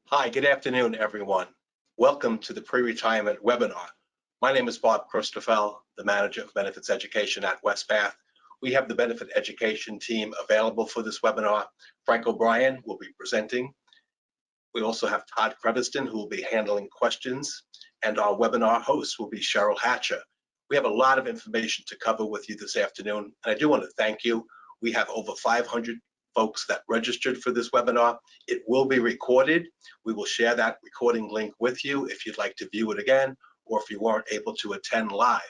Hi, good afternoon, everyone. Welcome to the pre-retirement webinar. My name is Bob Christoffel, the Manager of Benefits Education at Wespath. We have the benefit education team available for this webinar. Frank O'Brien will be presenting. We also have Todd Creviston, who will be handling questions, and our webinar host will be Cheryl Hatcher. We have a lot of information to cover with you this afternoon, and I do want to thank you. We have over 500 folks that registered for this webinar. It will be recorded. We will share that recording link with you if you'd like to view it again, or if you weren't able to attend live.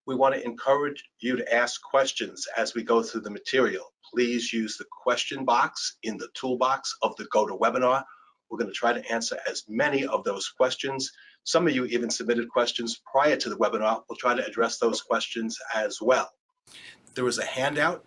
We want to encourage you to ask questions as we go through the material. Please use the question box in the toolbox of the GoToWebinar. We're going to try to answer as many of those questions. Some of you even submitted questions prior to the webinar. We'll try to address those questions as well. There is a handout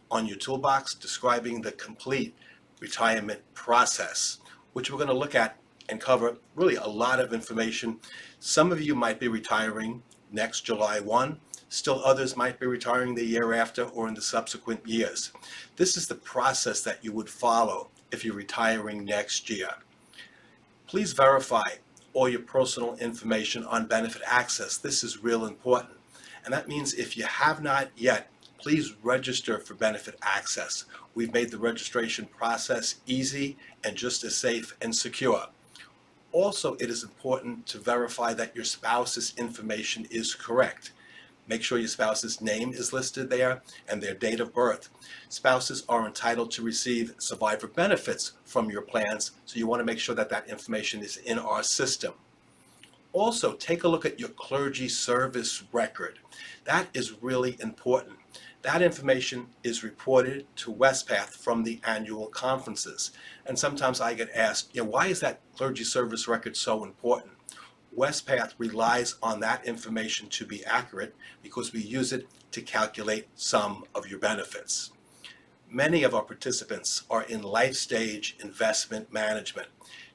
on your toolbox describing the complete retirement process, which we're going to look at and cover really a lot of information. Some of you might be retiring next July 1. Still others might be retiring the year after or in the subsequent years. This is the process that you would follow if you're retiring next year. Please verify all your personal information on benefit access. This is real important. And that means if you have not yet, please register for benefit access. We've made the registration process easy and just as safe and secure. Also, it is important to verify that your spouse's information is correct. Make sure your spouse's name is listed there and their date of birth. Spouses are entitled to receive survivor benefits from your plans, so you want to make sure that that information is in our system. Also, take a look at your clergy service record. That is really important. That information is reported to Wespath from the annual conferences. And sometimes I get asked, why is that clergy service record so important? Wespath relies on that information to be accurate because we use it to calculate some of your benefits. Many of our participants are in LifeStage investment management.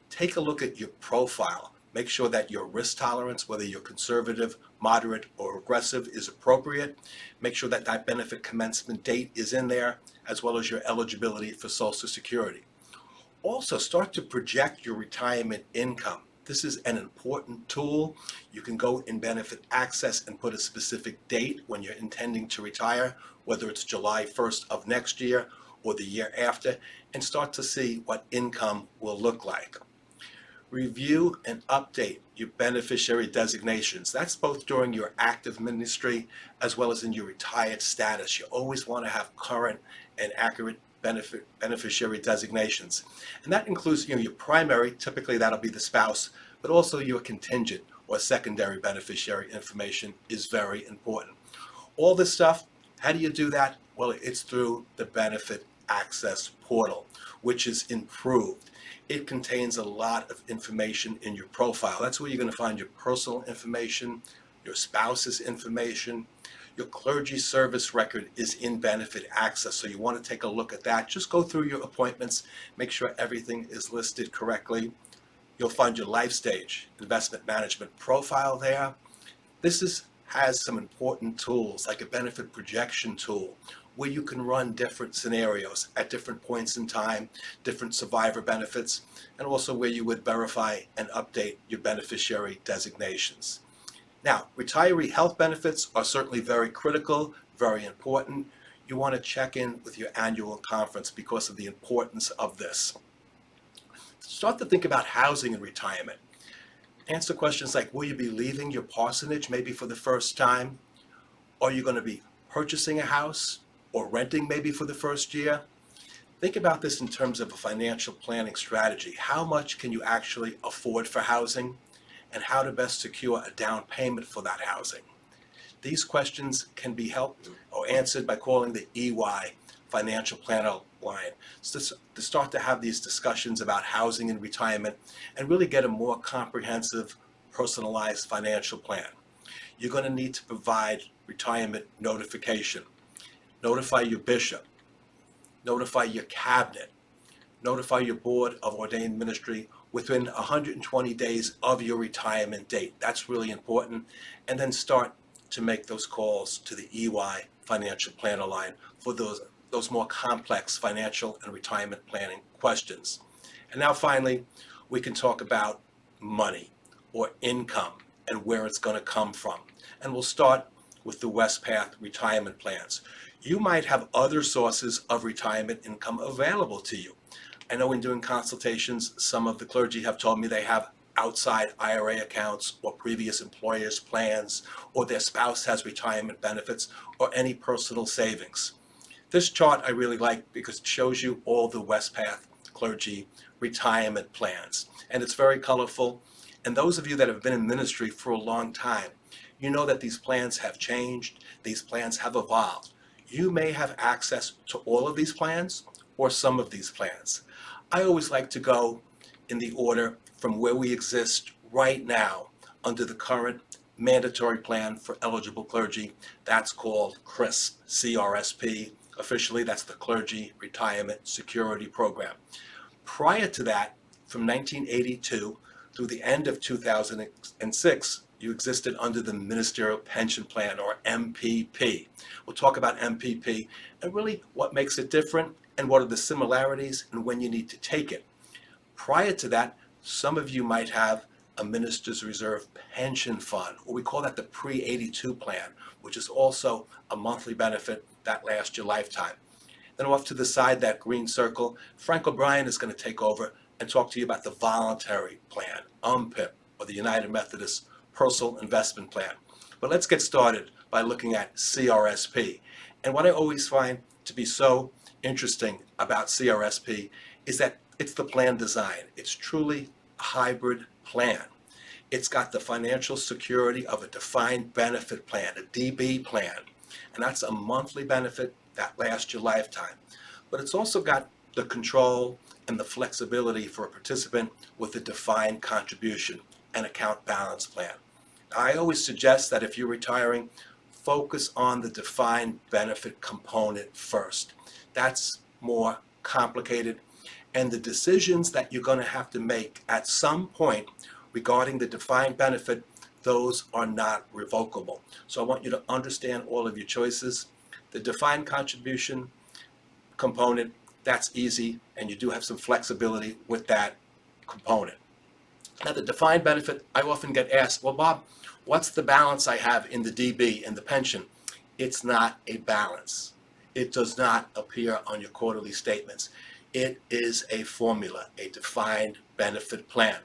Take a look at your profile. Make sure that your risk tolerance, whether you're conservative, moderate, or aggressive, is appropriate. Make sure that that benefit commencement date is in there, as well as your eligibility for Social Security. Also, start to project your retirement income. This is an important tool. You can go in benefit access and put a specific date when you're intending to retire, whether it's July 1st of next year or the year after, and start to see what income will look like. Review and update your beneficiary designations. That's both during your active ministry as well as in your retired status. You always want to have current and accurate beneficiary designations. And that includes your primary, typically that'll be the spouse, but also your contingent or secondary beneficiary information is very important. All this stuff, how do you do that? Well, it's through the benefit access portal, which is improved. It contains a lot of information in your profile. That's where you're going to find your personal information, your spouse's information. Your clergy service record is in benefit access, so you want to take a look at that. Just go through your appointments, make sure everything is listed correctly. You'll find your LifeStage investment management profile there. This has some important tools like a benefit projection tool, where you can run different scenarios at different points in time, different survivor benefits, and also where you would verify and update your beneficiary designations. Now, retiree health benefits are certainly very critical, very important. You want to check in with your annual conference because of the importance of this. Start to think about housing in retirement. Answer questions like, will you be leaving your parsonage maybe for the first time? Are you going to be purchasing a house or renting maybe for the first year? Think about this in terms of a financial planning strategy. How much can you actually afford for housing, and how to best secure a down payment for that housing? These questions can be helped or answered by calling the EY financial planner line to start to have these discussions about housing and retirement and really get a more comprehensive, personalized financial plan. You're going to need to provide retirement notification. Notify your bishop, notify your cabinet, notify your board of ordained ministry within 120 days of your retirement date. That's really important. And then start to make those calls to the EY financial planner line for those more complex financial and retirement planning questions. And now finally, we can talk about money or income and where it's going to come from. And we'll start with the Wespath retirement plans. You might have other sources of retirement income available to you. I know in doing consultations, some of the clergy have told me they have outside IRA accounts or previous employers' plans, or their spouse has retirement benefits, or any personal savings. This chart I really like because it shows you all the Wespath clergy retirement plans, and it's very colorful. And those of you that have been in ministry for a long time, you know that these plans have changed, these plans have evolved. You may have access to all of these plans or some of these plans. I always like to go in the order from where we exist right now under the current mandatory plan for eligible clergy. That's called CRSP, CRSP. Officially, that's the Clergy Retirement Security Program. Prior to that, from 1982 through the end of 2006, you existed under the Ministerial Pension Plan, or MPP. We'll talk about MPP and really what makes it different and what are the similarities and when you need to take it. Prior to that, some of you might have a Minister's Reserve Pension Fund, or we call that the pre-82 plan, which is also a monthly benefit that lasts your lifetime. Then off to the side, that green circle, Frank O'Brien is going to take over and talk to you about the voluntary plan, UMPIP, or the United Methodist Personal Investment Plan. But let's get started by looking at CRSP. And what I always find to be so interesting about CRSP is that it's the plan design. It's truly a hybrid plan. It's got the financial security of a defined benefit plan, a DB plan, and that's a monthly benefit that lasts your lifetime. But it's also got the control and the flexibility for a participant with a defined contribution and account balance plan. I always suggest that if you're retiring, focus on the defined benefit component first. That's more complicated, and the decisions that you're going to have to make at some point regarding the defined benefit, those are not revocable. So I want you to understand all of your choices. The defined contribution component, that's easy, and you do have some flexibility with that component. Now, the defined benefit, I often get asked, well, Bob, what's the balance I have in the DB, in the pension? It's not a balance. It does not appear on your quarterly statements. It is a formula, a defined benefit plan.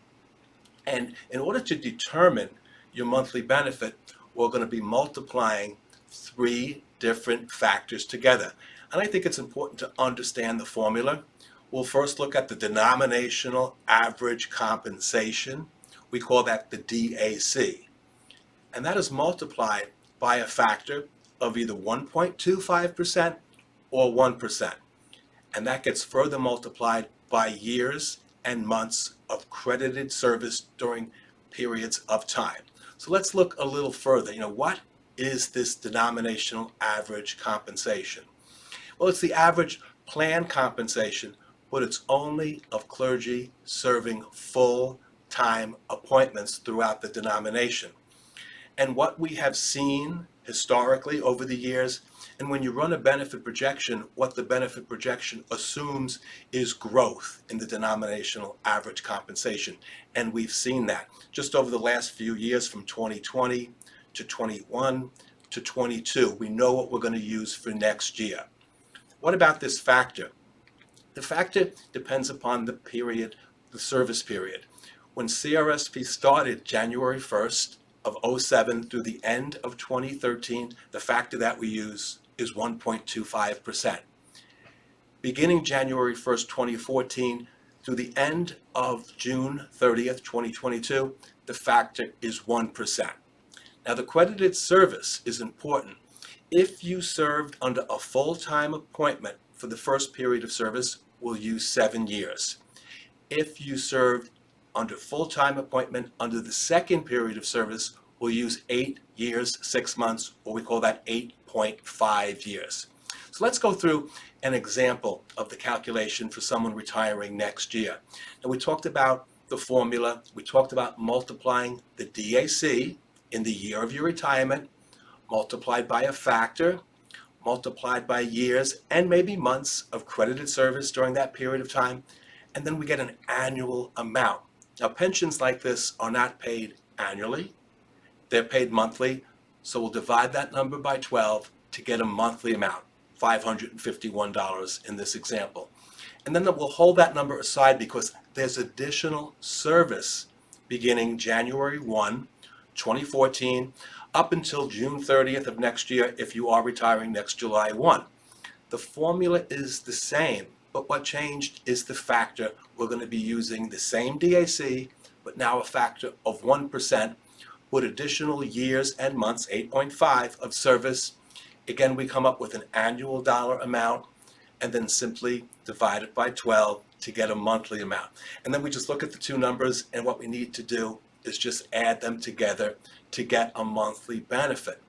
And in order to determine your monthly benefit, we're going to be multiplying three different factors together. And I think it's important to understand the formula. We'll first look at the denominational average compensation. We call that the DAC. And that is multiplied by a factor of either 1.25% or 1%. And that gets further multiplied by years and months of credited service during periods of time. So let's look a little further. What is this denominational average compensation? Well, it's the average plan compensation, but it's only of clergy serving full-time appointments throughout the denomination. And what we have seen historically over the years, and when you run a benefit projection, what the benefit projection assumes is growth in the denominational average compensation. And we've seen that just over the last few years, from 2020 to 21 to 22. We know what we're going to use for next year. What about this factor? The factor depends upon the period, the service period. When CRSP started January 1st of 07 through the end of 2013, the factor that we use is 1.25%. Beginning January 1st, 2014 through the end of June 30th, 2022, the factor is 1%. Now, the credited service is important. If you served under a full-time appointment for the first period of service, we'll use 7 years. If you served under full-time appointment under the second period of service, we'll use 8 years, 6 months, or we call that 8.5 years. So let's go through an example of the calculation for someone retiring next year. Now, we talked about the formula. We talked about multiplying the DAC in the year of your retirement, multiplied by a factor, multiplied by years and maybe months of credited service during that period of time, and then we get an annual amount. Now, pensions like this are not paid annually, they're paid monthly, so we'll divide that number by 12 to get a monthly amount, $551 in this example. And then we'll hold that number aside because there's additional service beginning January 1, 2014, up until June 30th of next year if you are retiring next July 1. The formula is the same, but what changed is the factor. We're going to be using the same DAC, but now a factor of 1% with additional years and months, 8.5 of service. Again, we come up with an annual dollar amount and then simply divide it by 12 to get a monthly amount. And then we just look at the two numbers, and what we need to do is just add them together to get a monthly benefit.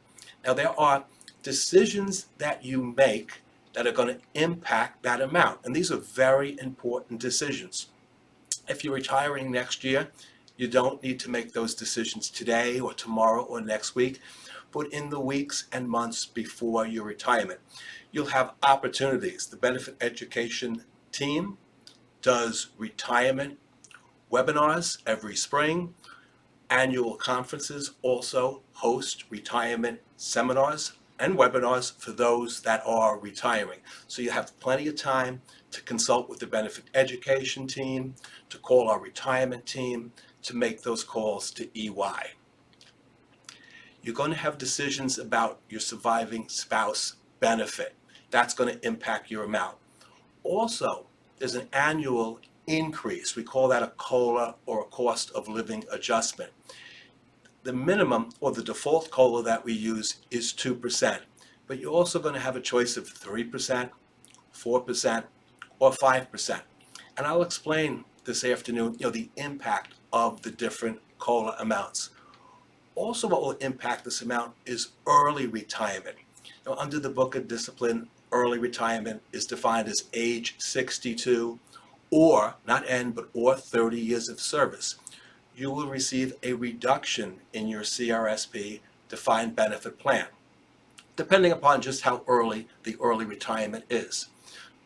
Now, there are decisions that you make that are going to impact that amount, and these are very important decisions. If you're retiring next year, you don't need to make those decisions today or tomorrow or next week, but in the weeks and months before your retirement. You'll have opportunities. The Benefit Education team does retirement webinars every spring. Annual conferences also host retirement seminars and webinars for those that are retiring. So you have plenty of time to consult with the Benefit Education team, to call our retirement team, to make those calls to EY. You're going to have decisions about your surviving spouse benefit. That's going to impact your amount. Also, there's an annual increase. We call that a COLA, or a cost of living adjustment. The minimum or the default COLA that we use is 2%, but you're also going to have a choice of 3%, 4%, or 5%. And I'll explain this afternoon, the impact of the different COLA amounts. Also, what will impact this amount is early retirement. Now, under the Book of Discipline, early retirement is defined as age 62 or, not N, but or 30 years of service. You will receive a reduction in your CRSP defined benefit plan, depending upon just how early the early retirement is.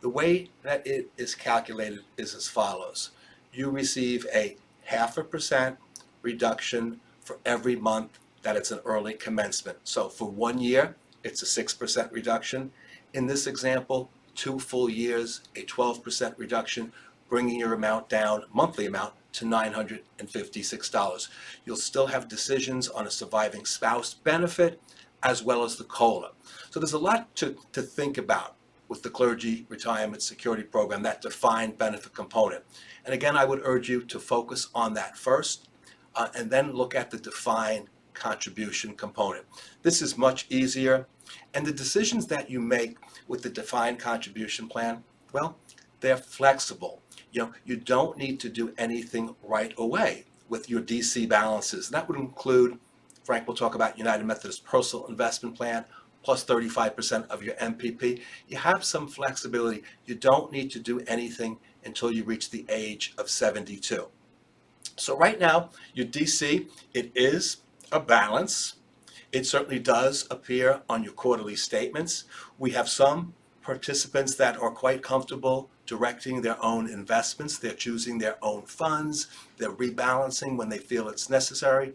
The way that it is calculated is as follows. You receive a 0.5% reduction for every month that it's an early commencement. So for 1 year, it's a 6% reduction. In this example, 2 full years, a 12% reduction, bringing your amount down, monthly amount, to $956. You'll still have decisions on a surviving spouse benefit as well as the COLA. So there's a lot to think about with the Clergy Retirement Security Program, that defined benefit component. And again, I would urge you to focus on that first and then look at the defined contribution component. This is much easier. And the decisions that you make with the defined contribution plan, well, they're flexible. You don't need to do anything right away with your DC balances. That would include, Frank will talk about United Methodist Personal Investment Plan, plus 35% of your MPP. You have some flexibility. You don't need to do anything until you reach the age of 72. So right now, your DC, it is a balance. It certainly does appear on your quarterly statements. We have some participants that are quite comfortable directing their own investments. They're choosing their own funds. They're rebalancing when they feel it's necessary.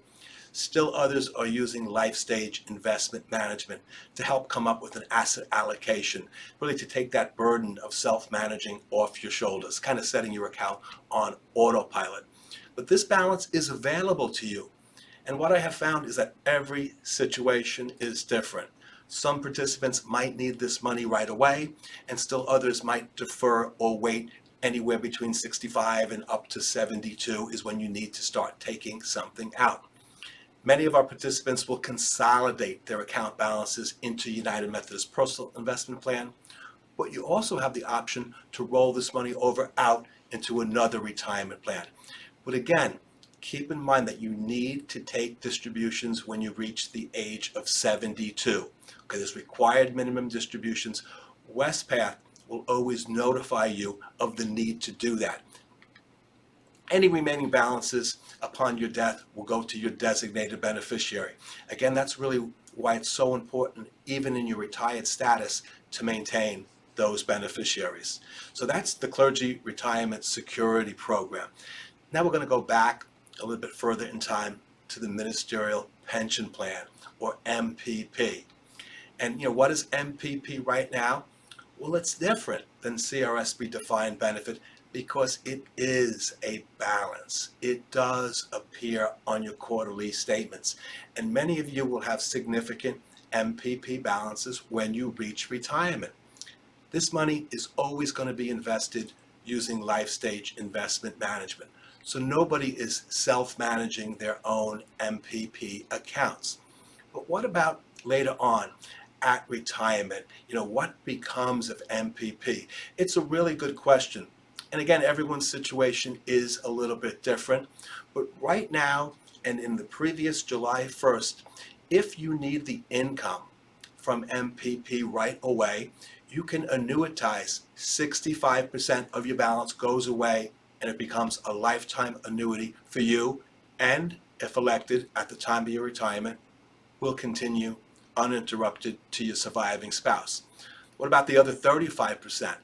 Still others are using LifeStage investment management to help come up with an asset allocation, really to take that burden of self-managing off your shoulders, kind of setting your account on autopilot. But this balance is available to you. And what I have found is that every situation is different. Some participants might need this money right away, and still others might defer or wait. Anywhere between 65 and up to 72 is when you need to start taking something out. Many of our participants will consolidate their account balances into United Methodist Personal Investment Plan, but you also have the option to roll this money over out into another retirement plan. But again, keep in mind that you need to take distributions when you reach the age of 72. Okay, there's required minimum distributions. Wespath will always notify you of the need to do that. Any remaining balances upon your death will go to your designated beneficiary. Again, that's really why it's so important, even in your retired status, to maintain those beneficiaries. So that's the Clergy Retirement Security Program. Now we're going to go back a little bit further in time to the Ministerial Pension Plan, or MPP. And what is MPP right now? Well, it's different than CRSP defined benefit because it is a balance. It does appear on your quarterly statements. And many of you will have significant MPP balances when you reach retirement. This money is always going to be invested using LifeStage investment management. So nobody is self-managing their own MPP accounts. But what about later on at retirement? What becomes of MPP? It's a really good question. And again, everyone's situation is a little bit different. But right now, and in the previous July 1st, if you need the income from MPP right away, you can annuitize. 65% of your balance goes away and it becomes a lifetime annuity for you, and if elected at the time of your retirement, will continue uninterrupted to your surviving spouse. What about the other 35%?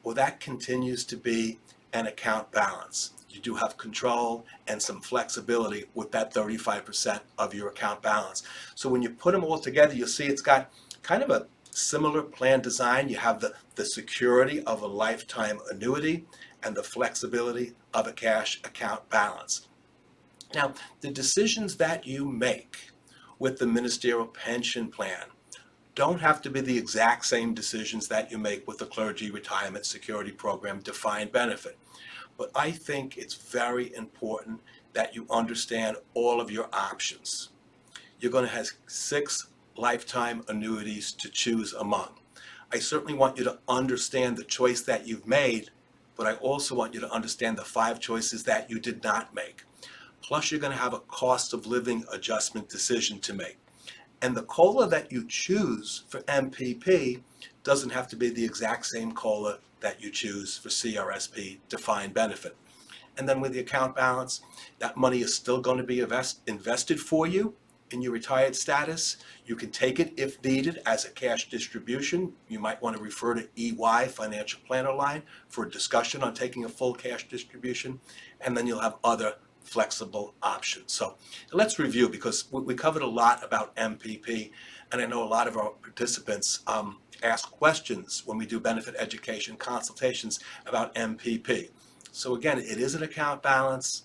Well, that continues to be an account balance. You do have control and some flexibility with that 35% of your account balance. So when you put them all together, you'll see it's got kind of a similar plan design. You have the security of a lifetime annuity and the flexibility of a cash account balance. Now, the decisions that you make with the Ministerial Pension Plan don't have to be the exact same decisions that you make with the Clergy Retirement Security Program defined benefit. But I think it's very important that you understand all of your options. You're going to have 6 lifetime annuities to choose among. I certainly want you to understand the choice that you've made, but I also want you to understand the 5 choices that you did not make. Plus, you're going to have a cost of living adjustment decision to make. And the COLA that you choose for MPP doesn't have to be the exact same COLA that you choose for CRSP defined benefit. And then with the account balance, that money is still going to be invested for you in your retired status. You can take it if needed as a cash distribution. You might want to refer to EY, Financial Planner line, for a discussion on taking a full cash distribution. And then you'll have other flexible options. So let's review, because we covered a lot about MPP, and I know a lot of our participants ask questions when we do benefit education consultations about MPP. So again, it is an account balance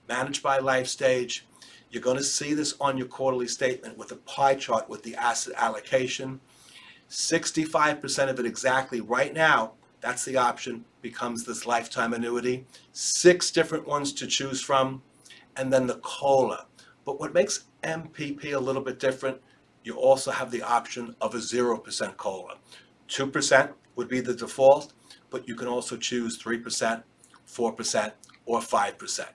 managed by LifeStage. You're going to see this on your quarterly statement with a pie chart with the asset allocation. 65% of it exactly right now, that's the option, becomes this lifetime annuity. 6 different ones to choose from, and then the COLA. But what makes MPP a little bit different, you also have the option of a 0% COLA. 2% would be the default, but you can also choose 3%, 4%, or 5%.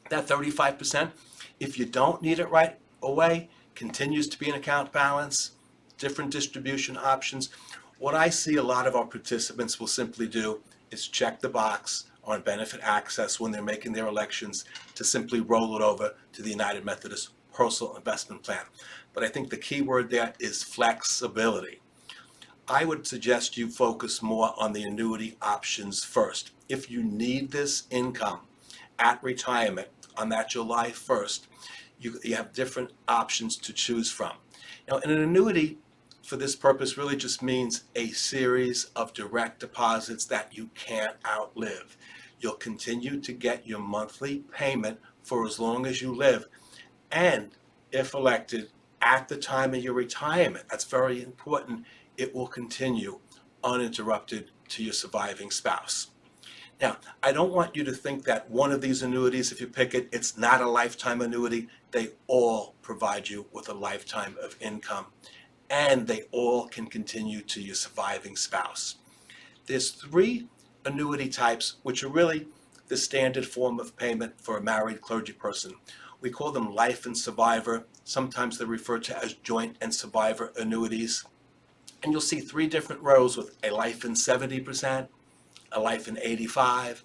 That 35%, if you don't need it right away, continues to be an account balance, different distribution options. What I see a lot of our participants will simply do is check the box on benefit access when they're making their elections to simply roll it over to the United Methodist Personal Investment Plan. But I think the key word there is flexibility. I would suggest you focus more on the annuity options first. If you need this income at retirement on that July 1st, you have different options to choose from. Now, an annuity for this purpose really just means a series of direct deposits that you can't outlive. You'll continue to get your monthly payment for as long as you live, and if elected at the time of your retirement, that's very important, it will continue uninterrupted to your surviving spouse. Now, I don't want you to think that one of these annuities, if you pick it, it's not a lifetime annuity. They all provide you with a lifetime of income, and they all can continue to your surviving spouse. There's 3 annuity types, which are really the standard form of payment for a married clergy person. We call them life and survivor. Sometimes they're referred to as joint and survivor annuities. And you'll see 3 different rows with a life in 70%, a life in 85%,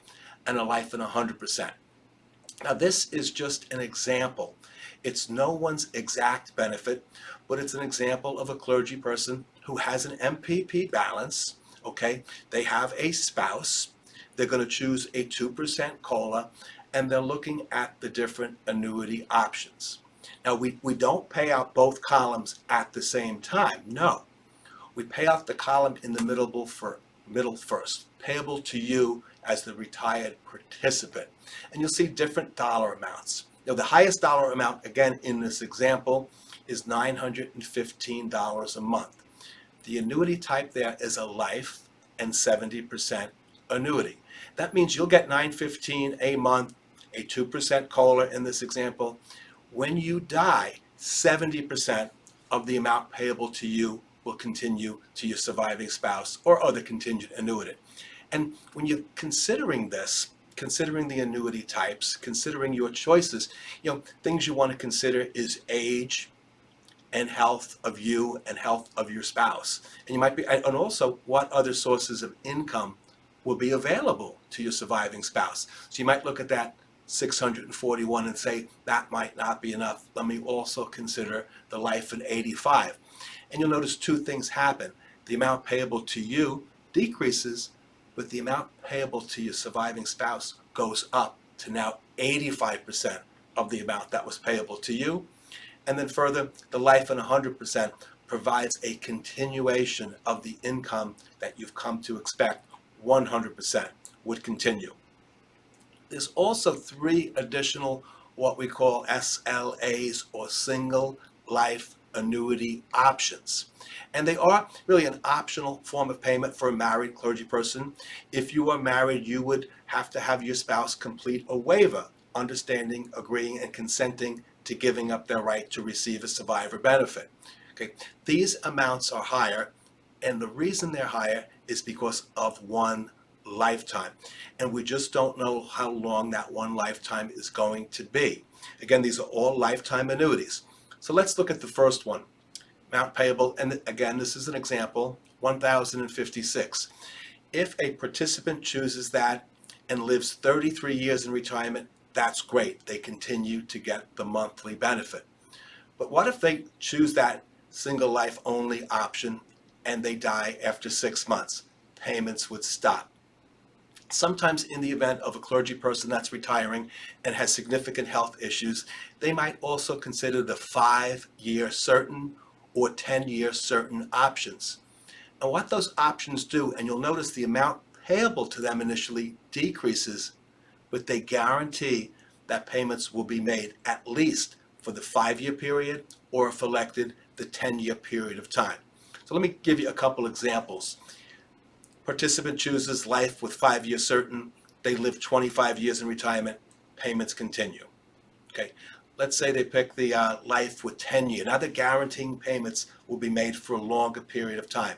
and a life in 100%. Now, this is just an example. It's no one's exact benefit, but it's an example of a clergy person who has an MPP balance, okay? They have a spouse. They're going to choose a 2% COLA, and they're looking at the different annuity options. Now, we don't pay out both columns at the same time. No, we pay out the column in the middle first, payable to you as the retired participant. And you'll see different dollar amounts. Now, the highest dollar amount, again, in this example, is $915 a month. The annuity type there is a life and 70% annuity. That means you'll get $915 a month, a 2% COLA in this example. When you die, 70% of the amount payable to you will continue to your surviving spouse or other contingent annuitant. And when you're considering this, considering the annuity types, considering your choices, things you want to consider is age and health of you and health of your spouse. And you might be, and also what other sources of income will be available to your surviving spouse. So you might look at that 641 and say, that might not be enough. Let me also consider the life in 85. And you'll notice two things happen. The amount payable to you decreases, but the amount payable to your surviving spouse goes up to now 85% of the amount that was payable to you. And then further, the life in 100% provides a continuation of the income that you've come to expect. 100% would continue. There's also 3 additional what we call SLAs, or single life annuity options. And they are really an optional form of payment for a married clergy person. If you are married, you would have to have your spouse complete a waiver, understanding, agreeing, and consenting to giving up their right to receive a survivor benefit. Okay, these amounts are higher, and the reason they're higher is because of one lifetime. And we just don't know how long that one lifetime is going to be. Again, these are all lifetime annuities. So let's look at the first one, amount payable. And again, this is an example, 1,056. If a participant chooses that and lives 33 years in retirement, that's great. They continue to get the monthly benefit. But what if they choose that single life only option and they die after 6 months? Payments would stop. Sometimes in the event of a clergy person that's retiring and has significant health issues, they might also consider the 5-year certain or 10-year certain options. And what those options do, and you'll notice the amount payable to them initially decreases, but they guarantee that payments will be made at least for the 5-year period, or if elected, the 10-year period of time. So let me give you a couple examples. Participant chooses life with 5-year certain. They live 25 years in retirement. Payments continue. Okay, let's say they pick the life with 10-year. Now they're guaranteeing payments will be made for a longer period of time.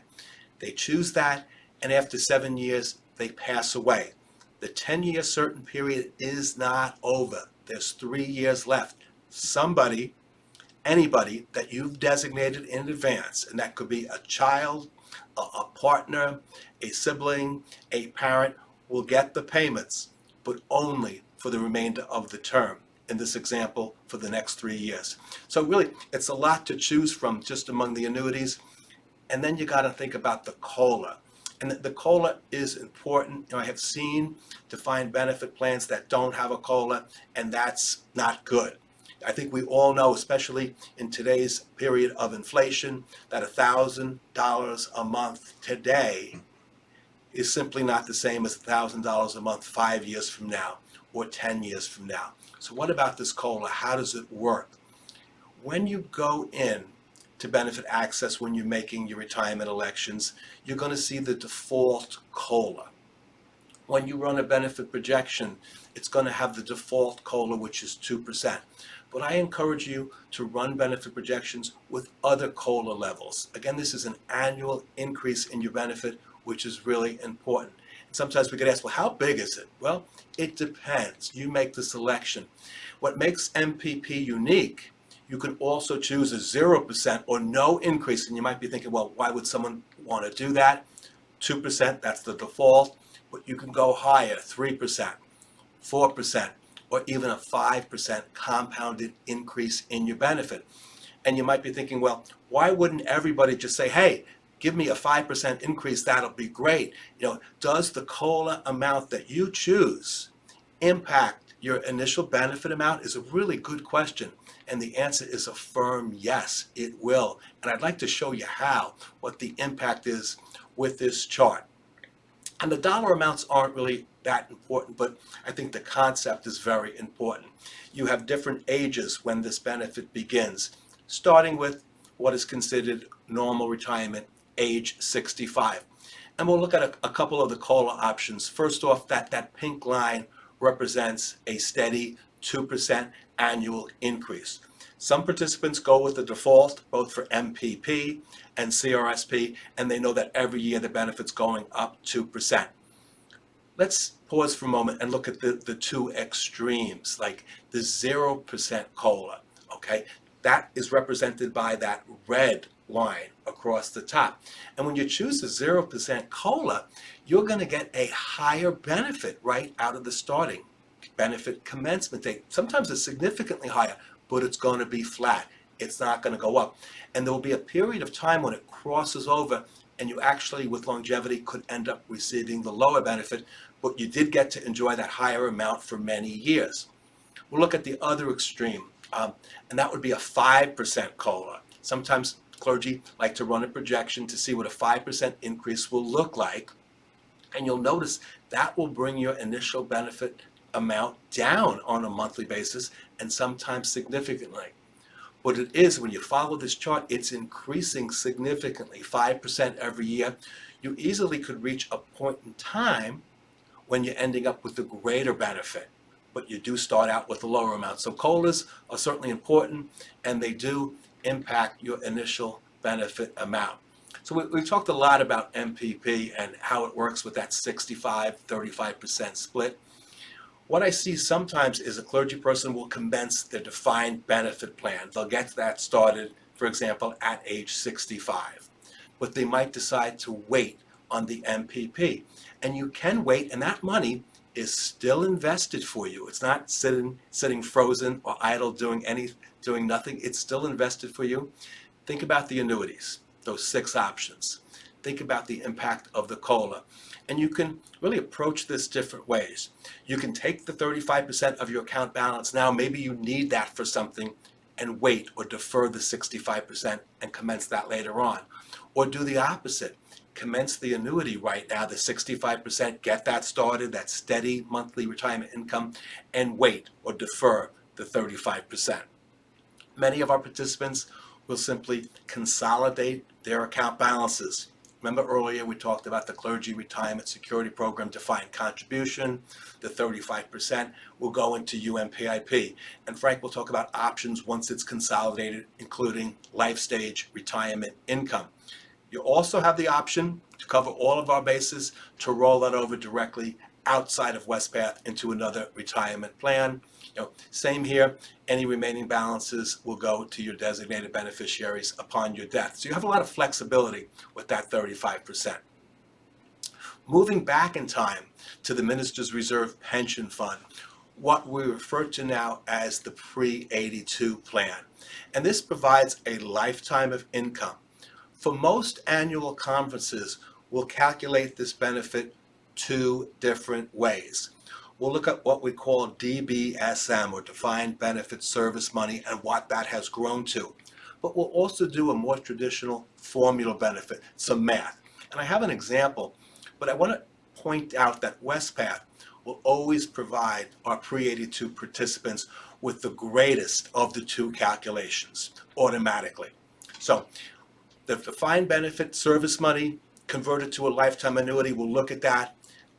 They choose that, and after 7 years, they pass away. The 10-year certain period is not over. There's 3 years left. Somebody, anybody that you've designated in advance, and that could be a child, a partner, a sibling, a parent, will get the payments, but only for the remainder of the term. In this example, for the next 3 years. So really, it's a lot to choose from just among the annuities. And then you got to think about the COLA. And the COLA is important. I have seen defined benefit plans that don't have a COLA, and that's not good. I think we all know, especially in today's period of inflation, that $1,000 a month today is simply not the same as $1,000 a month 5 years from now or 10 years from now. So what about this COLA? How does it work? When you go in to benefit access, when you're making your retirement elections, you're going to see the default COLA. When you run a benefit projection, it's going to have the default COLA, which is 2%. But I encourage you to run benefit projections with other COLA levels. Again, this is an annual increase in your benefit, which is really important. And sometimes we get asked, well, how big is it? Well, it depends. You make the selection. What makes MPP unique, you can also choose a 0% or no increase. And you might be thinking, well, why would someone want to do that? 2%, that's the default. But you can go higher, 3%, 4%, or even a 5% compounded increase in your benefit. And you might be thinking, well, why wouldn't everybody just say, hey, give me a 5% increase, that'll be great. Does the COLA amount that you choose impact your initial benefit amount is a really good question, and the answer is a firm yes, it will. And I'd like to show you what the impact is with this chart. And the dollar amounts aren't really that important, but I think the concept is very important. You have different ages when this benefit begins, starting with what is considered normal retirement, age 65. And we'll look at a couple of the COLA options. First off, that pink line represents a steady 2% annual increase. Some participants go with the default, both for MPP and CRSP, and they know that every year the benefit's going up 2%. Let's pause for a moment and look at the two extremes, like the 0% COLA, okay? That is represented by that red line across the top. And when you choose the 0% COLA, you're going to get a higher benefit right out of the starting benefit commencement date. Sometimes it's significantly higher, but it's going to be flat. It's not going to go up. And there will be a period of time when it crosses over and you actually, with longevity, could end up receiving the lower benefit, but you did get to enjoy that higher amount for many years. We'll look at the other extreme, and that would be a 5% COLA. Sometimes clergy like to run a projection to see what a 5% increase will look like, and you'll notice that will bring your initial benefit amount down on a monthly basis, and sometimes significantly. But it is, when you follow this chart, it's increasing significantly, 5% every year. You easily could reach a point in time when you're ending up with a greater benefit, but you do start out with a lower amount. So COLAs are certainly important, and they do impact your initial benefit amount. So we talked a lot about MPP and how it works with that 65-35% split. What I see sometimes is a clergy person will commence their defined benefit plan. They'll get that started, for example, at age 65. But they might decide to wait on the MPP. And you can wait, and that money is still invested for you. It's not sitting frozen or idle doing nothing. It's still invested for you. Think about the annuities, those 6 options. Think about the impact of the COLA. And you can really approach this different ways. You can take the 35% of your account balance now, maybe you need that for something, and wait or defer the 65% and commence that later on. Or do the opposite. Commence the annuity right now, the 65%, get that started, that steady monthly retirement income, and wait or defer the 35%. Many of our participants will simply consolidate their account balances. Remember earlier we talked about the Clergy Retirement Security Program defined contribution. The 35% will go into UMPIP. And Frank will talk about options once it's consolidated, including LifeStage retirement income. You also have the option to cover all of our bases to roll that over directly outside of Wespath into another retirement plan. Same here, any remaining balances will go to your designated beneficiaries upon your death. So you have a lot of flexibility with that 35%. Moving back in time to the Minister's Reserve Pension Fund, what we refer to now as the pre-82 plan. And this provides a lifetime of income. For most annual conferences, we'll calculate this benefit 2 different ways. We'll look at what we call DBSM, or Defined Benefit Service Money, and what that has grown to. But we'll also do a more traditional formula benefit, some math. And I have an example, but I want to point out that Wespath will always provide our pre-82 participants with the greatest of the 2 calculations automatically. So the Defined Benefit Service Money converted to a lifetime annuity, we'll look at that.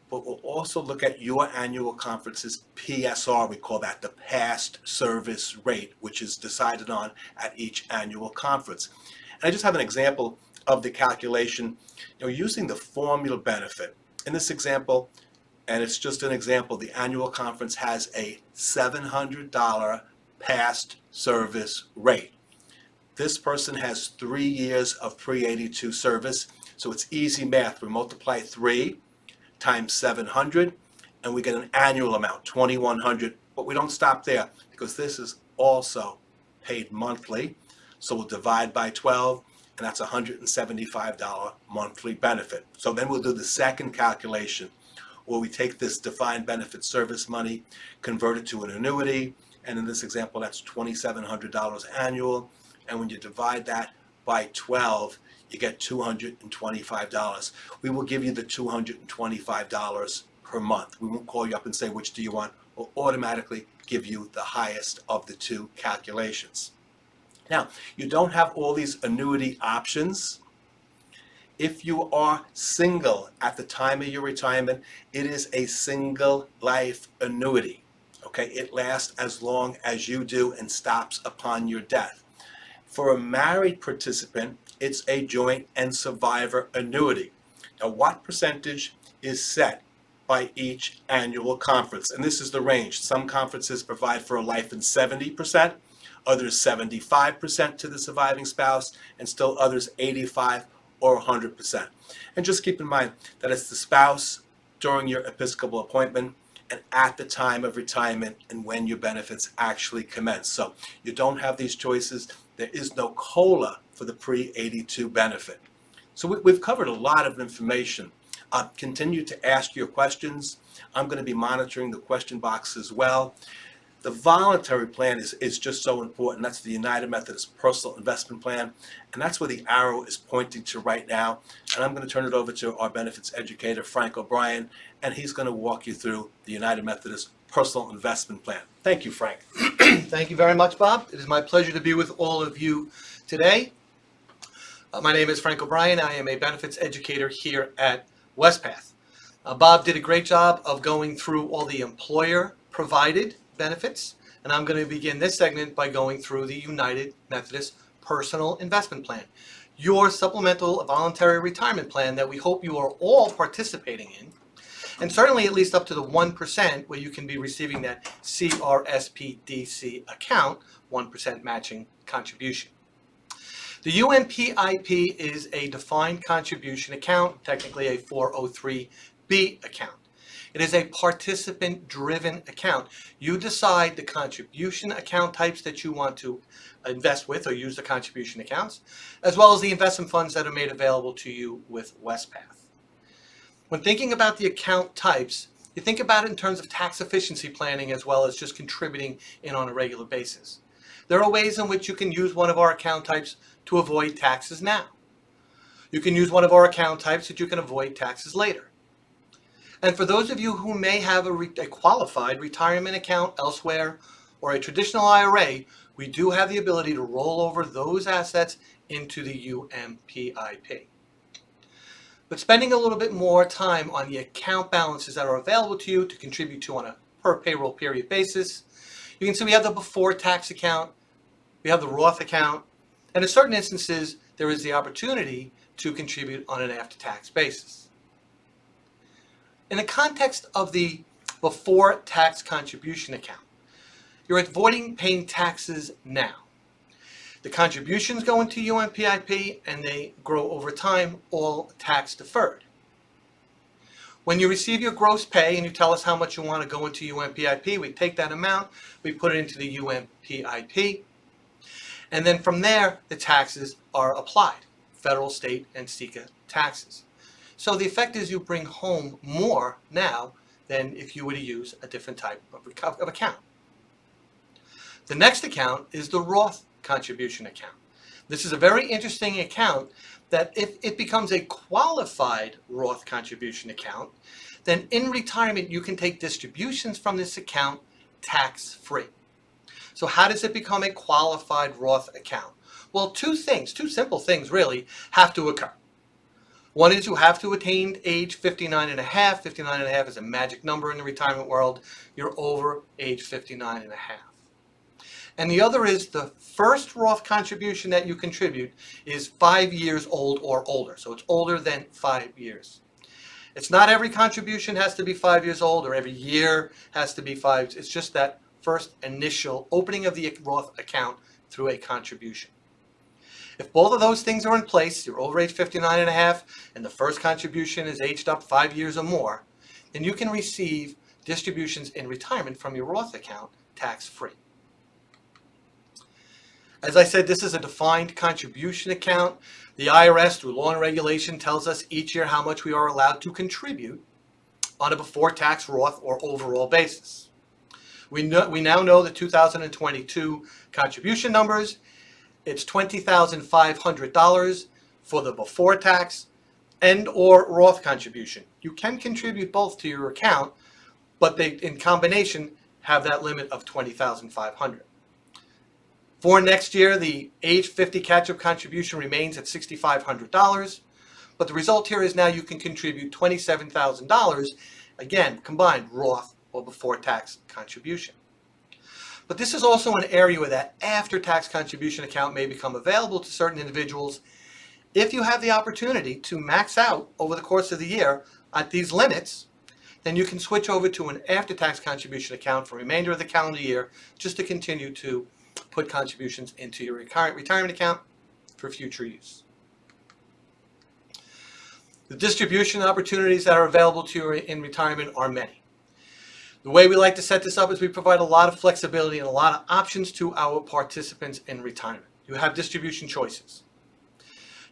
But we'll also look at your annual conference's PSR, we call that the past service rate, which is decided on at each annual conference. And I just have an example of the calculation, using the formula benefit. In this example, and it's just an example, the annual conference has a $700 past service rate. This person has 3 years of pre-82 service, so it's easy math. We multiply 3 times 700, and we get an annual amount, $2,100. But we don't stop there, because this is also paid monthly. So we'll divide by 12, and that's a $175 monthly benefit. So then we'll do the second calculation. where we take this defined benefit service money, convert it to an annuity, and in this example, that's $2,700 annual. And when you divide that by 12, you get $225. We will give you the $225 per month. We won't call you up and say, which do you want? We'll automatically give you the highest of the two calculations. Now, you don't have all these annuity options. If you are single at the time of your retirement, it is a single life annuity. Okay, it lasts as long as you do and stops upon your death. For a married participant, it's a joint and survivor annuity. Now, what percentage is set by each annual conference? And this is the range. Some conferences provide for a life in 70%, others 75% to the surviving spouse, and still others 85 or 100%. And just keep in mind that it's the spouse during your Episcopal appointment and at the time of retirement and when your benefits actually commence. So you don't have these choices. There is no COLA for the pre-82 benefit. So we've covered a lot of information. Continue to ask your questions. I'm going to be monitoring the question box as well. The voluntary plan is just so important. That's the United Methodist Personal Investment Plan, and that's where the arrow is pointing to right now. And I'm going to turn it over to our benefits educator, Frank O'Brien, and he's going to walk you through the United Methodist Personal Investment Plan. Thank you, Frank. Thank you very much, Bob. It is my pleasure to be with all of you today. My name is Frank O'Brien. I am a benefits educator here at Wespath. Bob did a great job of going through all the employer-provided benefits, and I'm going to begin this segment by going through the United Methodist Personal Investment Plan, your supplemental voluntary retirement plan that we hope you are all participating in, and certainly at least up to the 1% where you can be receiving that CRSP DC account, 1% matching contribution. The UMPIP is a defined contribution account, technically a 403B account. It is a participant-driven account. You decide the contribution account types that you want to invest with or use the contribution accounts, as well as the investment funds that are made available to you with Wespath. When thinking about the account types, you think about it in terms of tax efficiency planning as well as just contributing in on a regular basis. There are ways in which you can use one of our account types to avoid taxes now. You can use one of our account types that you can avoid taxes later. And for those of you who may have a qualified retirement account elsewhere or a traditional IRA, we do have the ability to roll over those assets into the UMPIP. But spending a little bit more time on the account balances that are available to you to contribute to on a per payroll period basis, you can see we have the before tax account, we have the Roth account, and in certain instances, there is the opportunity to contribute on an after-tax basis. In the context of the before tax contribution account, you're avoiding paying taxes now. The contributions go into UMPIP and they grow over time, all tax deferred. When you receive your gross pay and you tell us how much you want to go into UMPIP, we take that amount, we put it into the UMPIP, and then from there, the taxes are applied, federal, state, and SECA taxes. So the effect is you bring home more now than if you were to use a different type of account. The next account is the Roth contribution account. This is a very interesting account that if it becomes a qualified Roth contribution account, then in retirement you can take distributions from this account tax-free. So how does it become a qualified Roth account? Well, two simple things really, have to occur. One is you have to attain age 59 and a half. 59 and a half is a magic number in the retirement world. You're over age 59 and a half. And the other is the first Roth contribution that you contribute is 5 years old or older. So it's older than 5 years. It's not every contribution has to be 5 years old or every year has to be 5. It's just that first initial opening of the Roth account through a contribution. If both of those things are in place, you're over age 59 and a half, and the first contribution is aged up 5 years or more, then you can receive distributions in retirement from your Roth account tax-free. As I said, this is a defined contribution account. The IRS, through law and regulation, tells us each year how much we are allowed to contribute on a before-tax Roth or overall basis. We now know the 2022 contribution numbers. It's $20,500 for the before-tax and or Roth contribution. You can contribute both to your account, but they, in combination, have that limit of $20,500. For next year, the age 50 catch-up contribution remains at $6,500, but the result here is now you can contribute $27,000, again, combined Roth or before-tax contribution. But this is also an area where that after-tax contribution account may become available to certain individuals if you have the opportunity to max out over the course of the year at these limits. Then you can switch over to an after-tax contribution account for the remainder of the calendar year just to continue to put contributions into your retirement account for future use. The distribution opportunities that are available to you in retirement are many. The way we like to set this up is we provide a lot of flexibility and a lot of options to our participants in retirement. You have distribution choices.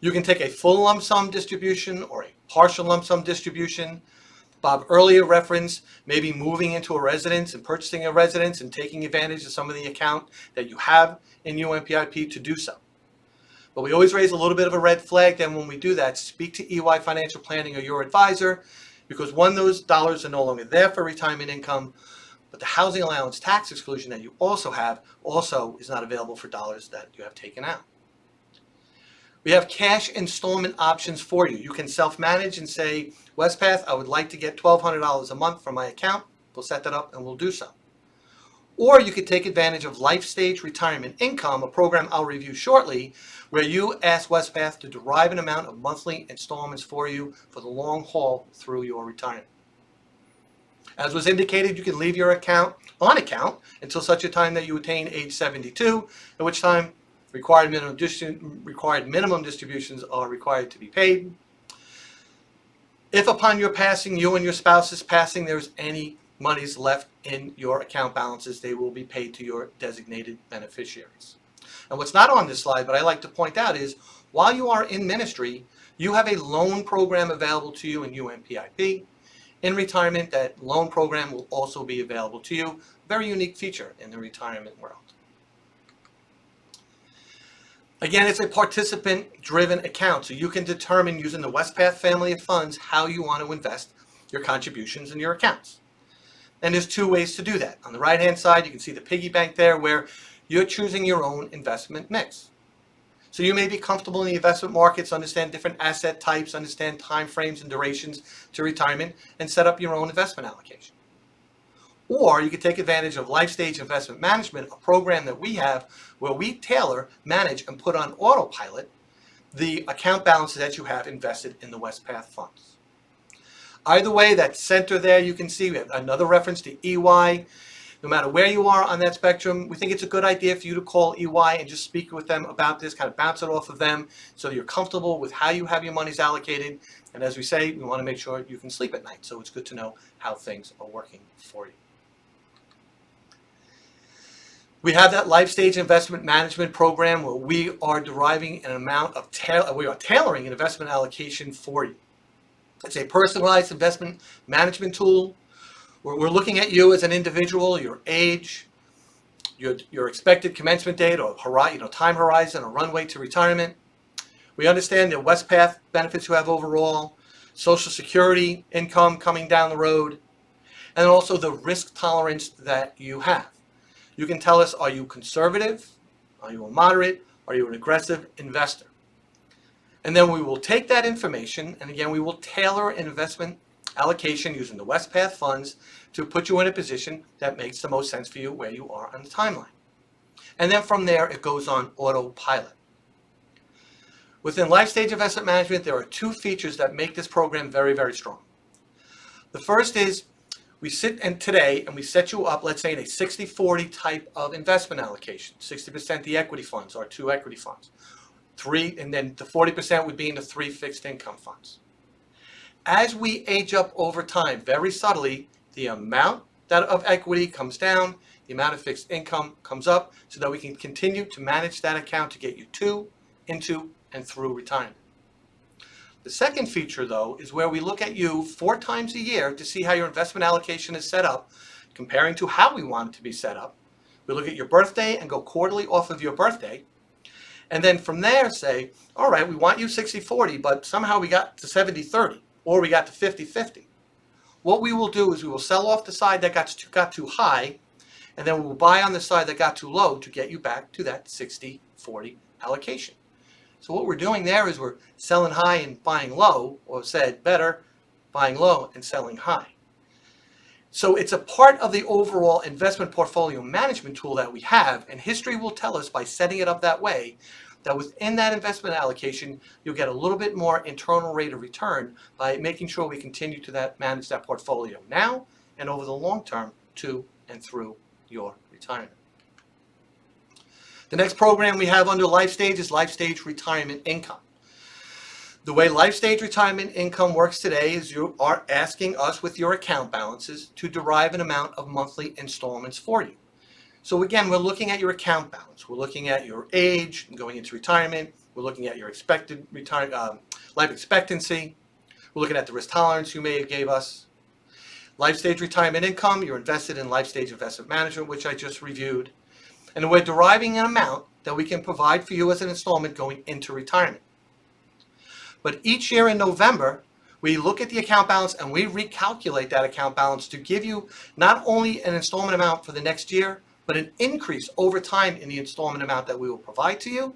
You can take a full lump sum distribution or a partial lump sum distribution. Bob earlier referenced maybe moving into a residence and purchasing a residence and taking advantage of some of the account that you have in UMPIP to do so. But we always raise a little bit of a red flag. Then when we do that, speak to EY Financial Planning or your advisor, because one, those dollars are no longer there for retirement income, but the housing allowance tax exclusion that you also have also is not available for dollars that you have taken out. We have cash installment options for you. You can self-manage and say, Wespath, I would like to get $1,200 a month from my account. We'll set that up and we'll do so. Or you could take advantage of LifeStage Retirement Income, a program I'll review shortly, where you ask Wespath to derive an amount of monthly installments for you for the long haul through your retirement. As was indicated, you can leave your account on account until such a time that you attain age 72, at which time required minimum distributions are required to be paid. If upon your passing, you and your spouse's passing, there's any monies left in your account balances, they will be paid to your designated beneficiaries. And what's not on this slide, but I like to point out, is while you are in ministry, you have a loan program available to you in UMPIP. In retirement, that loan program will also be available to you. Very unique feature in the retirement world. Again, it's a participant-driven account, so you can determine using the Wespath family of funds how you want to invest your contributions in your accounts. And there's two ways to do that. On the right-hand side, you can see the piggy bank there where you're choosing your own investment mix. So you may be comfortable in the investment markets, understand different asset types, understand time frames and durations to retirement, and set up your own investment allocation. Or you could take advantage of LifeStage Investment Management, a program that we have where we tailor, manage, and put on autopilot the account balances that you have invested in the Wespath funds. Either way, that center there you can see we have another reference to EY. No matter where you are on that spectrum, we think it's a good idea for you to call EY and just speak with them about this, kind of bounce it off of them so that you're comfortable with how you have your monies allocated. And as we say, we want to make sure you can sleep at night. So it's good to know how things are working for you. We have that LifeStage Investment Management program where we are deriving an amount of, we are tailoring an investment allocation for you. It's a personalized investment management tool. We're looking at you as an individual, your age, your expected commencement date or time horizon or runway to retirement. We understand the Wespath benefits you have overall, Social Security income coming down the road, and also the risk tolerance that you have. You can tell us, are you conservative? Are you a moderate? Are you an aggressive investor? And then we will take that information, and again, we will tailor an investment allocation using the Wespath funds to put you in a position that makes the most sense for you where you are on the timeline. And then from there, it goes on autopilot. Within LifeStage Investment Management, there are two features that make this program very, very strong. The first is we sit today and we set you up, let's say, in a 60-40 type of investment allocation. 60% the equity funds or 2 equity funds. And then the 40% would be in the 3 fixed income funds. As we age up over time, very subtly, the amount of equity comes down, the amount of fixed income comes up, so that we can continue to manage that account to get you to, into, and through retirement. The second feature, though, is where we look at you 4 times a year to see how your investment allocation is set up, comparing to how we want it to be set up. We look at your birthday and go quarterly off of your birthday. And then from there say, all right, we want you 60-40, but somehow we got to 70-30, or we got to 50-50. What we will do is we will sell off the side that got too high, and then we will buy on the side that got too low to get you back to that 60-40 allocation. So what we're doing there is we're selling high and buying low, or said better, buying low and selling high. So it's a part of the overall investment portfolio management tool that we have, and history will tell us by setting it up that way that within that investment allocation, you'll get a little bit more internal rate of return by making sure we continue to manage that portfolio now and over the long term to and through your retirement. The next program we have under LifeStage is LifeStage Retirement Income. The way LifeStage Retirement Income works today is you are asking us with your account balances to derive an amount of monthly installments for you. So again, we're looking at your account balance. We're looking at your age going into retirement. We're looking at your expected life expectancy. We're looking at the risk tolerance you may have gave us. LifeStage Retirement Income, you're invested in LifeStage Investment Management, which I just reviewed. And we're deriving an amount that we can provide for you as an installment going into retirement. But each year in November, we look at the account balance and we recalculate that account balance to give you not only an installment amount for the next year, but an increase over time in the installment amount that we will provide to you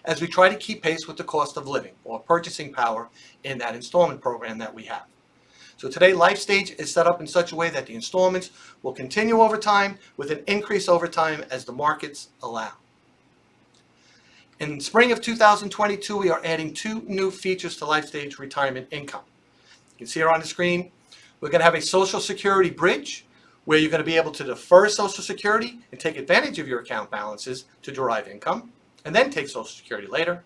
as we try to keep pace with the cost of living or purchasing power in that installment program that we have. So today, LifeStage is set up in such a way that the installments will continue over time with an increase over time as the markets allow. In spring of 2022, we are adding 2 new features to LifeStage Retirement Income. You can see here on the screen, we're going to have a Social Security bridge where you're going to be able to defer Social Security and take advantage of your account balances to derive income, and then take Social Security later.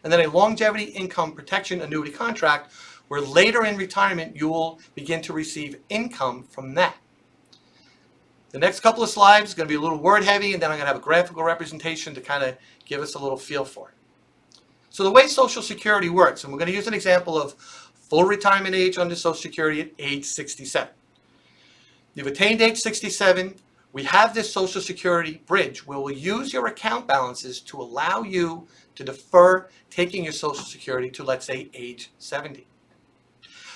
And then a longevity income protection annuity contract where later in retirement you will begin to receive income from that. The next couple of slides is going to be a little word heavy, and then I'm going to have a graphical representation to kind of give us a little feel for it. So the way Social Security works, and we're going to use an example of full retirement age under Social Security at age 67. You've attained age 67. We have this Social Security bridge where we'll use your account balances to allow you to defer taking your Social Security to, let's say, age 70.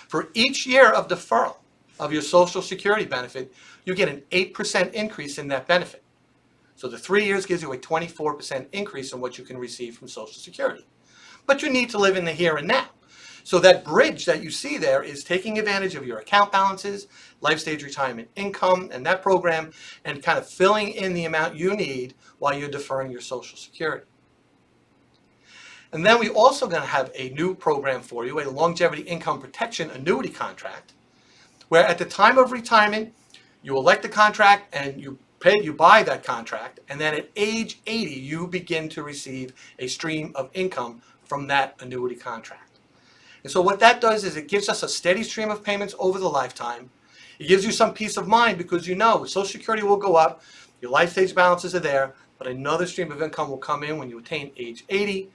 For each year of deferral of your Social Security benefit, you get an 8% increase in that benefit. So the 3 years gives you a 24% increase in what you can receive from Social Security. But you need to live in the here and now. So that bridge that you see there is taking advantage of your account balances, LifeStage Retirement Income, and that program, and kind of filling in the amount you need while you're deferring your Social Security. And then we also going to have a new program for you, a longevity income protection annuity contract, where at the time of retirement, you elect the contract and you buy that contract, and then at age 80, you begin to receive a stream of income from that annuity contract. And so what that does is it gives us a steady stream of payments over the lifetime. It gives you some peace of mind because you know Social Security will go up, your LifeStage balances are there, but another stream of income will come in when you attain age 80.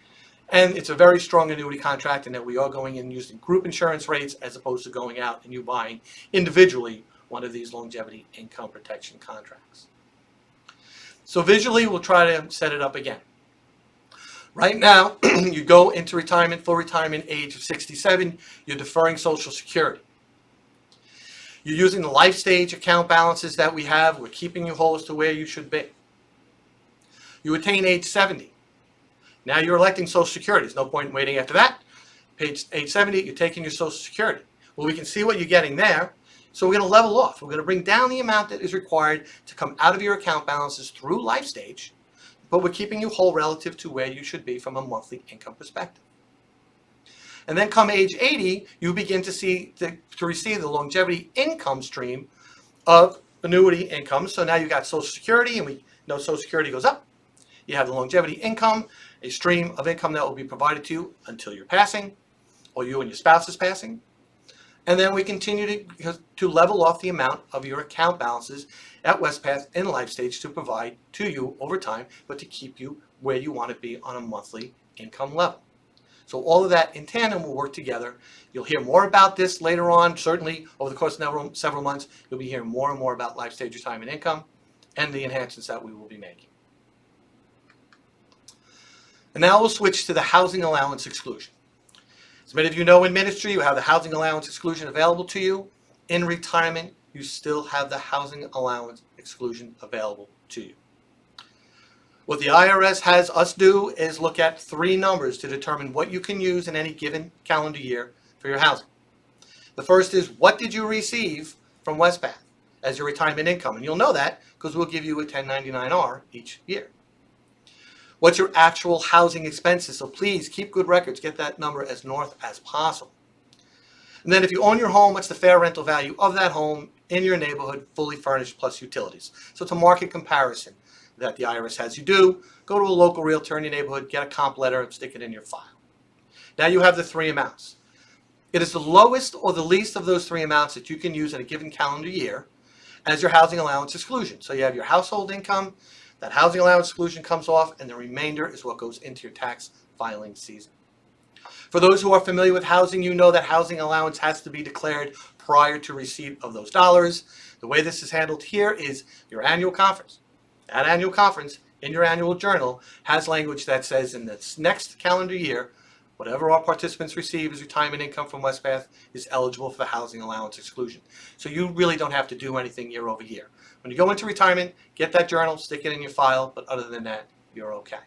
And it's a very strong annuity contract in that we are going in using group insurance rates as opposed to going out and you buying individually one of these longevity income protection contracts. So visually, we'll try to set it up again. Right now, you go into retirement, full retirement age of 67, you're deferring Social Security. You're using the LifeStage account balances that we have. We're keeping you whole as to where you should be. You attain age 70. Now you're electing Social Security. There's no point in waiting after that. Age 70, you're taking your Social Security. Well, we can see what you're getting there. So we're going to level off. We're going to bring down the amount that is required to come out of your account balances through LifeStage, but we're keeping you whole relative to where you should be from a monthly income perspective. And then come age 80, you begin to receive the longevity income stream of annuity income. So now you've got Social Security, and we know Social Security goes up. You have the longevity income, a stream of income that will be provided to you until you're passing, or you and your spouse is passing. And then we continue to level off the amount of your account balances at Wespath and LifeStage to provide to you over time, but to keep you where you want to be on a monthly income level. So all of that in tandem will work together. You'll hear more about this later on. Certainly over the course of several months, you'll be hearing more and more about LifeStage retirement income and the enhancements that we will be making. And now we'll switch to the housing allowance exclusion. As many of you know, in ministry, you have the housing allowance exclusion available to you. In retirement, you still have the housing allowance exclusion available to you. What the IRS has us do is look at three numbers to determine what you can use in any given calendar year for your housing. The first is, what did you receive from Wespath as your retirement income? And you'll know that because we'll give you a 1099-R each year. What's your actual housing expenses? So please keep good records. Get that number as north as possible. And then if you own your home, what's the fair rental value of that home in your neighborhood, fully furnished plus utilities? So it's a market comparison that the IRS has you do. Go to a local realtor in your neighborhood, get a comp letter, and stick it in your file. Now you have the three amounts. It is the lowest or the least of those three amounts that you can use in a given calendar year as your housing allowance exclusion. So you have your household income, that housing allowance exclusion comes off, and the remainder is what goes into your tax filing season. For those who are familiar with housing, you know that housing allowance has to be declared prior to receipt of those dollars. The way this is handled here is your annual conference. That annual conference in your annual journal has language that says in this next calendar year, whatever our participants receive as retirement income from Wespath is eligible for the housing allowance exclusion. So you really don't have to do anything year over year. When you go into retirement, get that journal, stick it in your file, but other than that, you're okay.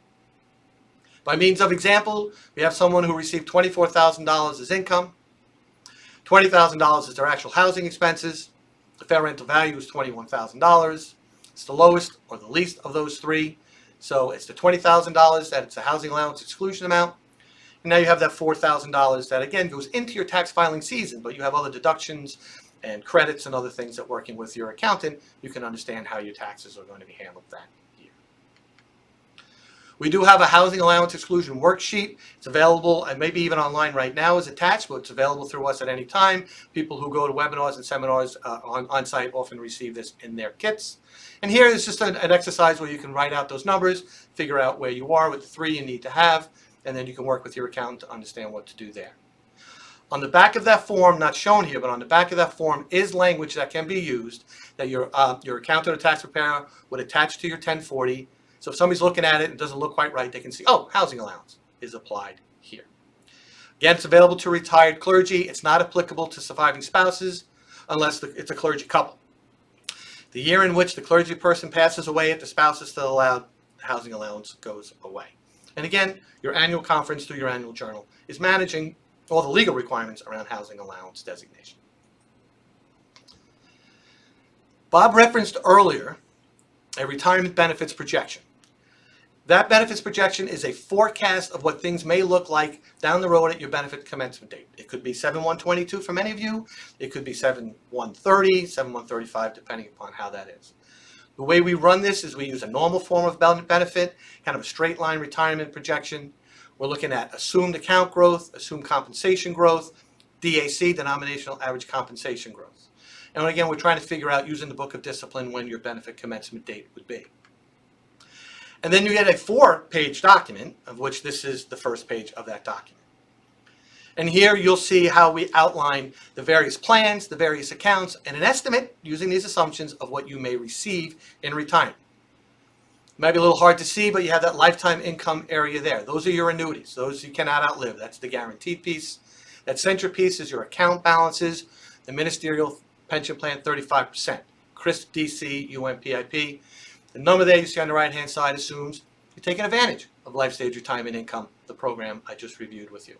By means of example, we have someone who received $24,000 as income. $20,000 is their actual housing expenses. The fair rental value is $21,000. It's the lowest or the least of those three. So it's the $20,000 that it's a housing allowance exclusion amount. And now you have that $4,000 that again goes into your tax filing season, but you have other deductions and credits and other things that working with your accountant, you can understand how your taxes are going to be handled that year. We do have a housing allowance exclusion worksheet. It's available and maybe even online right now is attached, but it's available through us at any time. People who go to webinars and seminars on site often receive this in their kits. And here is just an exercise where you can write out those numbers, figure out where you are with the three you need to have, and then you can work with your accountant to understand what to do there. On the back of that form, not shown here, but on the back of that form is language that can be used that your accountant or tax preparer would attach to your 1040. So if somebody's looking at it and it doesn't look quite right, they can see, oh, housing allowance is applied here. Again, it's available to retired clergy. It's not applicable to surviving spouses unless it's a clergy couple. The year in which the clergy person passes away, if the spouse is still allowed, the housing allowance goes away. And again, your annual conference through your annual journal is managing all the legal requirements around housing allowance designation. Bob referenced earlier a retirement benefits projection. That benefits projection is a forecast of what things may look like down the road at your benefit commencement date. It could be 7/1/22 for many of you. It could be 7/1/30, 7/1/35, depending upon how that is. The way we run this is we use a normal form of benefit, kind of a straight line retirement projection. We're looking at assumed account growth, assumed compensation growth, DAC, denominational average compensation growth. And again, we're trying to figure out using the book of discipline when your benefit commencement date would be. And then you get a 4-page document, of which this is the first page of that document. And here you'll see how we outline the various plans, the various accounts, and an estimate using these assumptions of what you may receive in retirement. It might be a little hard to see, but you have that lifetime income area there. Those are your annuities. Those you cannot outlive. That's the guaranteed piece. That centerpiece is your account balances. The ministerial pension plan, 35%. CRSP, DC, UMPIP. The number there you see on the right-hand side assumes you're taking advantage of LifeStage retirement income, the program I just reviewed with you.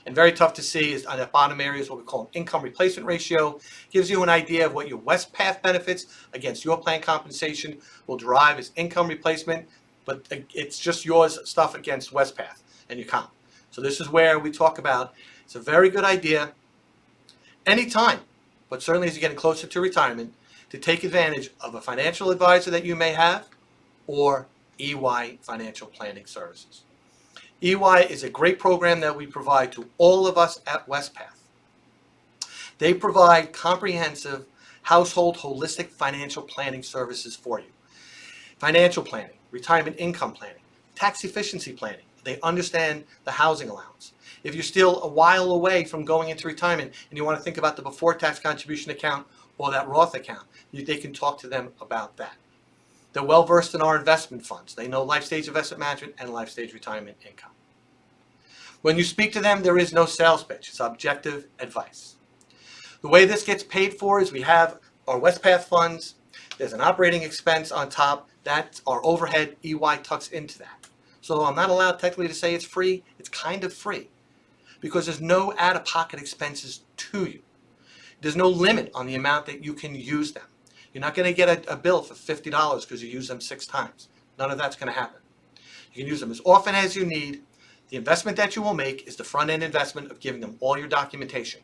And very tough to see is on that bottom area is what we call an income replacement ratio. Gives you an idea of what your Wespath benefits against your plan compensation will derive as income replacement, but it's just yours stuff against Wespath and your comp. So this is where we talk about, it's a very good idea anytime, but certainly as you're getting closer to retirement, to take advantage of a financial advisor that you may have or EY Financial Planning Services. EY is a great program that we provide to all of us at Wespath. They provide comprehensive household holistic financial planning services for you. Financial planning, retirement income planning, tax efficiency planning. They understand the housing allowance. If you're still a while away from going into retirement and you want to think about the before tax contribution account or that Roth account, they can talk to them about that. They're well versed in our investment funds. They know LifeStage Investment Management and LifeStage Retirement Income. When you speak to them, there is no sales pitch. It's objective advice. The way this gets paid for is we have our Wespath funds. There's an operating expense on top. That's our overhead. EY tucks into that. So I'm not allowed technically to say it's free. It's kind of free because there's no out-of-pocket expenses to you. There's no limit on the amount that you can use them. You're not going to get a bill for $50 because you use them 6 times. None of that's going to happen. You can use them as often as you need. The investment that you will make is the front-end investment of giving them all your documentation.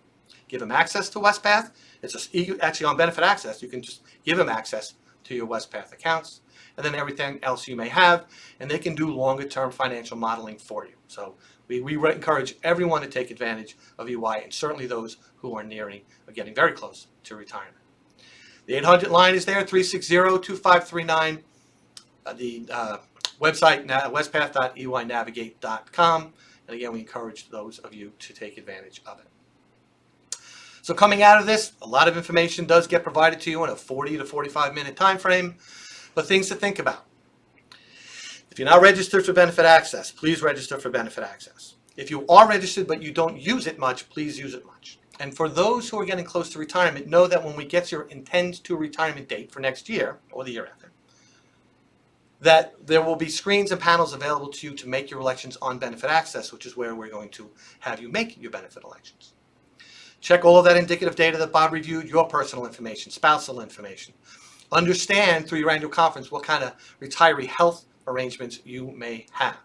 Give them access to Wespath. It's actually on Benefit Access. You can just give them access to your Wespath accounts and then everything else you may have, and they can do longer-term financial modeling for you. So we encourage everyone to take advantage of EY, and certainly those who are nearing or getting very close to retirement. The 800 line is there, 360-2539. The website, wespath.eynavigate.com. And again, we encourage those of you to take advantage of it. So coming out of this, a lot of information does get provided to you in a 40 to 45 minute time frame, but things to think about. If you're not registered for Benefit Access, please register for Benefit Access. If you are registered but you don't use it much, please use it much. And for those who are getting close to retirement, know that when we get your intend to retirement date for next year or the year after, that there will be screens and panels available to you to make your elections on Benefit Access, which is where we're going to have you make your benefit elections. Check all of that indicative data that Bob reviewed, your personal information, spousal information. Understand through your annual conference what kind of retiree health arrangements you may have.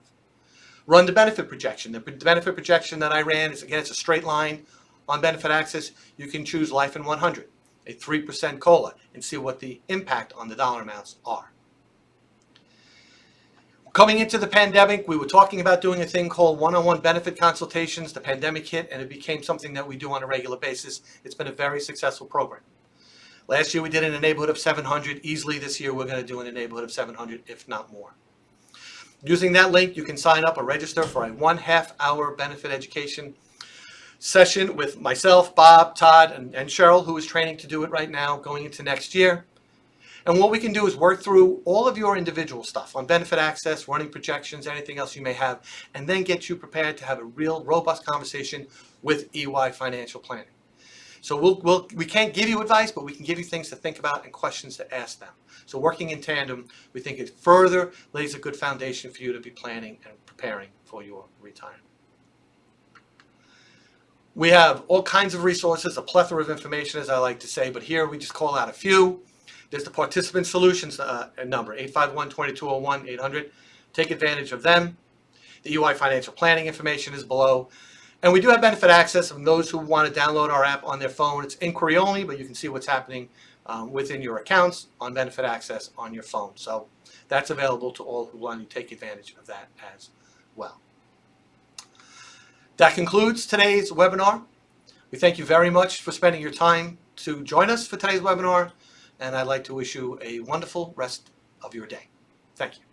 Run the benefit projection. The benefit projection that I ran is, again, it's a straight line on Benefit Access. You can choose Life in 100, a 3% COLA, and see what the impact on the dollar amounts are. Coming into the pandemic, we were talking about doing a thing called one-on-one benefit consultations. The pandemic hit, and it became something that we do on a regular basis. It's been a very successful program. Last year, we did in the neighborhood of 700. Easily this year, we're going to do in the neighborhood of 700, if not more. Using that link, you can sign up or register for a 1/2 hour benefit education session with myself, Bob, Todd, and Cheryl, who is training to do it right now going into next year. And what we can do is work through all of your individual stuff on Benefit Access, running projections, anything else you may have, and then get you prepared to have a real robust conversation with EY Financial Planning. So we can't give you advice, but we can give you things to think about and questions to ask them. So working in tandem, we think it further lays a good foundation for you to be planning and preparing for your retirement. We have all kinds of resources, a plethora of information, as I like to say, but here we just call out a few. There's the Participant Solutions number, 851-2201, 800. Take advantage of them. The EY Financial Planning information is below. And we do have Benefit Access from those who want to download our app on their phone. It's inquiry only, but you can see what's happening within your accounts on Benefit Access on your phone. So that's available to all who want to take advantage of that as well. That concludes today's webinar. We thank you very much for spending your time to join us for today's webinar, and I'd like to wish you a wonderful rest of your day. Thank you.